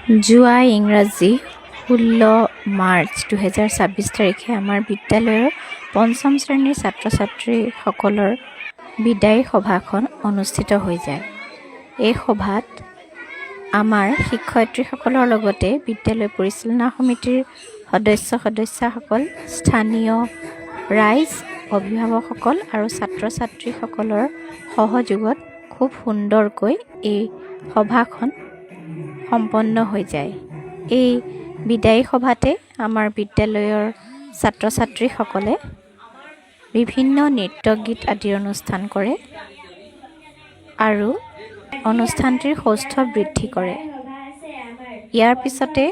যোৱা ইংৰাজী 16 মাৰ্চ 2026 তাৰিখে আমাৰ বিদ্যালয়ৰ পঞ্চম শ্ৰেণীৰ ছাত্ৰ ছাত্ৰীসকলৰ বিদায় সভাখন অনুষ্ঠিত হৈ যায়। এই সভাত আমাৰ শিক্ষয়িত্ৰীসকলৰ লগতে বিদ্যালয় পৰিচালনা সমিতিৰ সদস্যসকল, স্থানীয় ৰাইজ, অভিভাৱকসকল আৰু ছাত্ৰ ছাত্ৰীসকলৰ সহযোগত খুব সুন্দৰকৈ এই সভাখন সম্পন্ন হৈ যায়। এই বিদায়ী সভাতে আমাৰ বিদ্যালয়ৰ ছাত্ৰ ছাত্ৰীসকলে বিভিন্ন নৃত্য গীত আদিৰ অনুষ্ঠান কৰে আৰু অনুষ্ঠানটিৰ সৌষ্ঠৱ বৃদ্ধি কৰে। ইয়াৰ পিছতে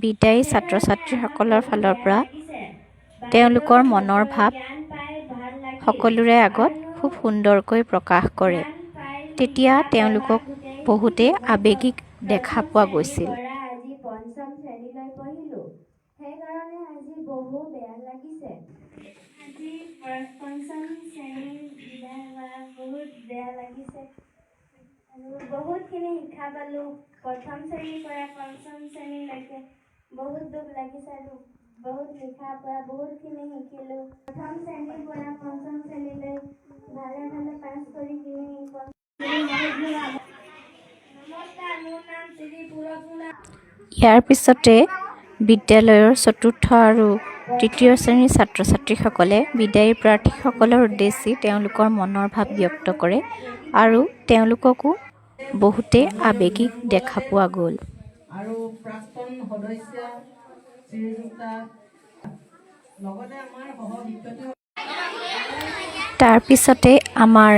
বিদায়ী ছাত্ৰ ছাত্ৰীসকলৰ ফালৰ পৰা তেওঁলোকৰ মনৰ ভাৱ সকলোৰে আগত খুব সুন্দৰকৈ প্ৰকাশ কৰে। তেতিয়া তেওঁলোকক বহুতে আৱেগিক দেখা পোৱা গৈছিল। আজি পঞ্চম শ্ৰেণীলৈ পঢ়িলো, সেইকাৰণে আজি বহু বেয়া লাগিছে। আজি পঞ্চম শ্ৰেণীৰ বিদায় হোৱা বহুত বেয়া লাগিছে আৰু বহুতখিনি শিক্ষা পালো। প্ৰথম শ্ৰেণীৰ পৰা পঞ্চম শ্ৰেণীলৈকে বহুত দুখ লাগিছে আৰু বহুত লিখাৰ পৰা বহুতখিনি শিকিলো। প্ৰথম শ্ৰেণীৰ পৰা পঞ্চম শ্ৰেণীলৈ ভালে ভালে পাছ কৰি ইয়াৰ পিছতে বিদ্যালয়ৰ চতুৰ্থ আৰু তৃতীয় শ্ৰেণীৰ ছাত্ৰ ছাত্ৰীসকলে বিদায়ী প্ৰাৰ্থীসকলৰ উদ্দেশ্যি তেওঁলোকৰ মনৰ ভাৱ ব্যক্ত কৰে আৰু তেওঁলোককো বহুতে আৱেগিক দেখা পোৱা গ'ল। আৰু প্ৰাক্তন সদস্য শ্ৰীযুক্তা লগতে আমাৰ তাৰ পিছতে আমাৰ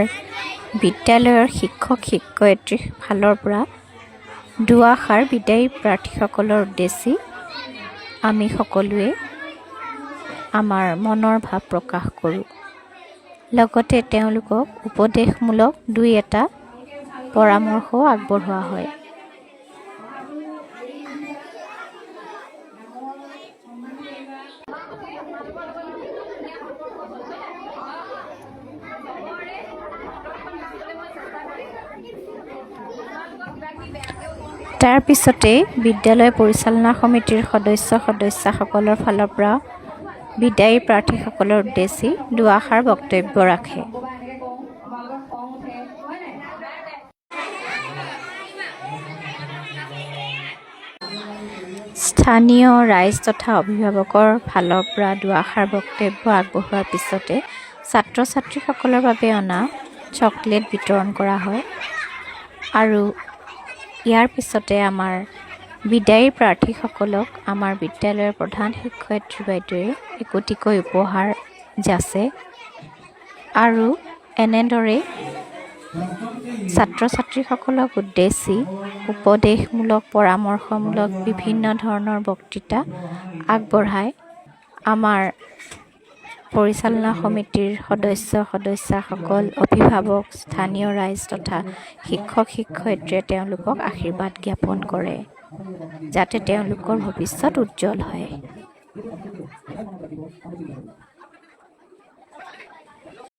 বিদ্যালয়ৰ শিক্ষক শিক্ষয়িত্ৰীৰ ফালৰ পৰা দুআষাৰ বিদায়ী প্ৰাৰ্থীসকলৰ উদ্দেশ্যি আমি সকলোৱে আমাৰ মনৰ ভাৱ প্ৰকাশ কৰোঁ। লগতে তেওঁলোকক উপদেশমূলক দুই এটা পৰামৰ্শও আগবঢ়োৱা হয়। তাৰ পিছতে বিদ্যালয় পৰিচালনা সমিতিৰ সদস্যসকলৰ ফালৰ পৰা বিদায়ী প্ৰাৰ্থীসকলৰ উদ্দেশ্যি দুআষাৰ বক্তব্য ৰাখে। স্থানীয় ৰাইজ তথা অভিভাৱকৰ ফালৰ পৰা দুআষাৰ বক্তব্য আগবঢ়োৱাৰ পিছতে ছাত্ৰ ছাত্ৰীসকলৰ বাবে অনা চকলেট বিতৰণ কৰা হয় আৰু ইয়াৰ পিছতে আমাৰ বিদায়ী প্ৰাৰ্থীসকলক আমাৰ বিদ্যালয়ৰ প্ৰধান শিক্ষয়িত্ৰী বাইদেৱে একোটিকৈ উপহাৰ যাচে আৰু এনেদৰে ছাত্ৰ ছাত্ৰীসকলক উদ্দেশ্যি উপদেশমূলক পৰামৰ্শমূলক বিভিন্ন ধৰণৰ বক্তৃতা আগবঢ়াই আমাৰ পৰিচালনা সমিতিৰ সদস্যসকল, অভিভাৱক, স্থানীয় ৰাইজ তথা শিক্ষক শিক্ষয়িত্ৰীয়ে তেওঁলোকক আশীৰ্বাদ জ্ঞাপন কৰে যাতে তেওঁলোকৰ ভৱিষ্যত উজ্জ্বল হয়।